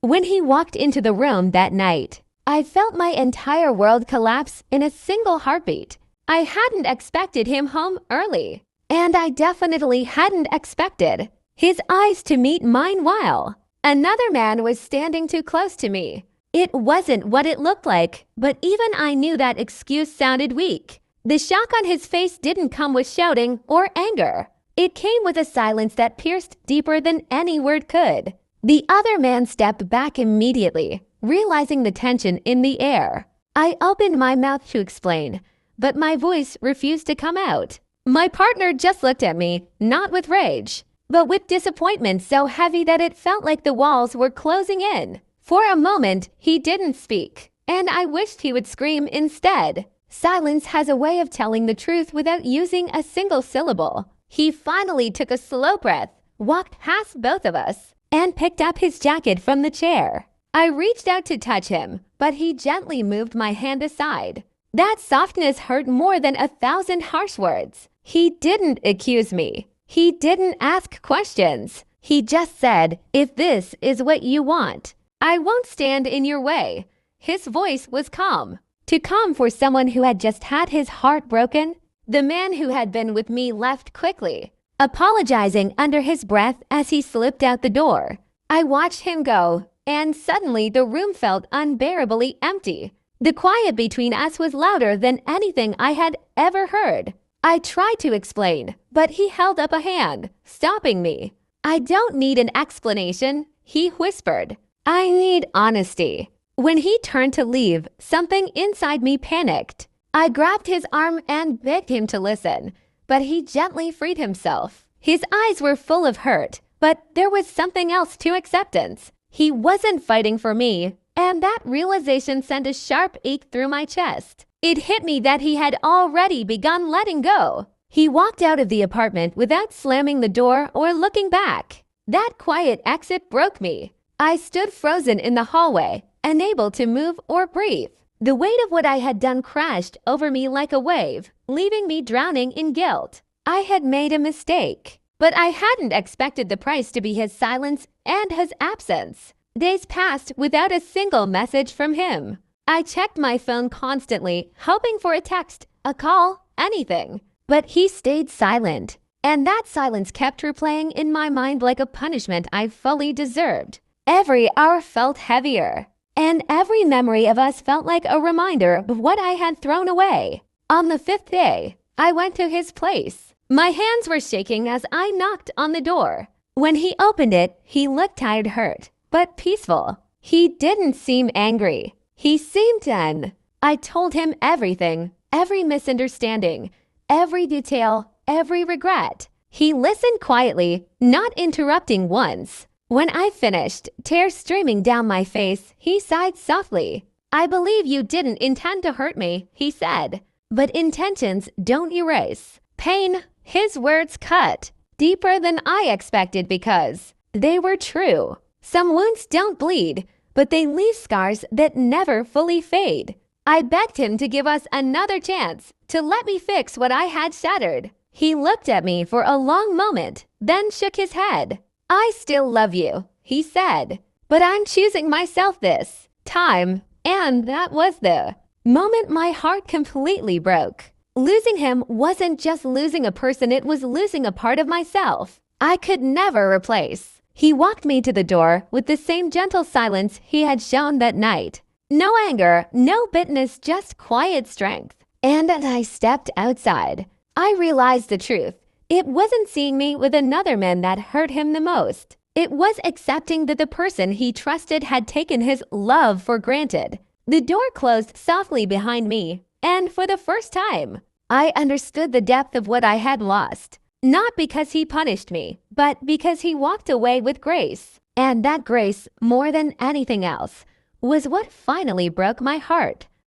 When he walked into the room that night, I felt my entire world collapse in a single heartbeat. I hadn't expected him home early, and I definitely hadn't expected his eyes to meet mine while another man was standing too close to me. It wasn't what it looked like, but even I knew that excuse sounded weak. The shock on his face didn't come with shouting or anger. It came with a silence that pierced deeper than any word could. The other man stepped back immediately, realizing the tension in the air. I opened my mouth to explain, but my voice refused to come out. My partner just looked at me, not with rage, but with disappointment so heavy that it felt like the walls were closing in. For a moment, he didn't speak, and I wished he would scream instead. Silence has a way of telling the truth without using a single syllable. He finally took a slow breath, walked past both of us, and picked up his jacket from the chair. I reached out to touch him, but he gently moved my hand aside. That softness hurt more than 1,000 harsh words. He didn't accuse me. He didn't ask questions. He just said, "If this is what you want, I won't stand in your way." His voice was calm. Too calm for someone who had just had his heart broken. The man who had been with me left quickly, apologizing under his breath as he slipped out the door. I watched him go, and suddenly the room felt unbearably empty. The quiet between us was louder than anything I had ever heard. I tried to explain, but he held up a hand, stopping me. "I don't need an explanation," he whispered. "I need honesty." When he turned to leave, something inside me panicked. I grabbed his arm and begged him to listen, but he gently freed himself. His eyes were full of hurt, but there was something else to acceptance. He wasn't fighting for me, and that realization sent a sharp ache through my chest. It hit me that he had already begun letting go. He walked out of the apartment without slamming the door or looking back. That quiet exit broke me. I stood frozen in the hallway, unable to move or breathe. The weight of what I had done crashed over me like a wave, leaving me drowning in guilt. I had made a mistake, but I hadn't expected the price to be his silence and his absence. Days passed without a single message from him. I checked my phone constantly, hoping for a text, a call, anything. But he stayed silent, and that silence kept replaying in my mind like a punishment I fully deserved. Every hour felt heavier, and every memory of us felt like a reminder of what I had thrown away. On the 5th day, I went to his place. My hands were shaking as I knocked on the door. When he opened it, he looked tired, hurt, but peaceful. He didn't seem angry. He seemed done. I told him everything, every misunderstanding, every detail, every regret. He listened quietly, not interrupting once. When I finished, tears streaming down my face, he sighed softly. "I believe you didn't intend to hurt me," he said. "But intentions don't erase pain." His words cut deeper than I expected because they were true. Some wounds don't bleed, but they leave scars that never fully fade. I begged him to give us another chance, to let me fix what I had shattered. He looked at me for a long moment, then shook his head. "I still love you," he said, "but I'm choosing myself this time." And that was the moment my heart completely broke. Losing him wasn't just losing a person, it was losing a part of myself I could never replace. He walked me to the door with the same gentle silence he had shown that night. No anger, no bitterness, just quiet strength. And as I stepped outside, I realized the truth. It wasn't seeing me with another man that hurt him the most. It was accepting that the person he trusted had taken his love for granted. The door closed softly behind me, and for the first time, I understood the depth of what I had lost. Not because he punished me, but because he walked away with grace. And that grace, more than anything else, was what finally broke my heart.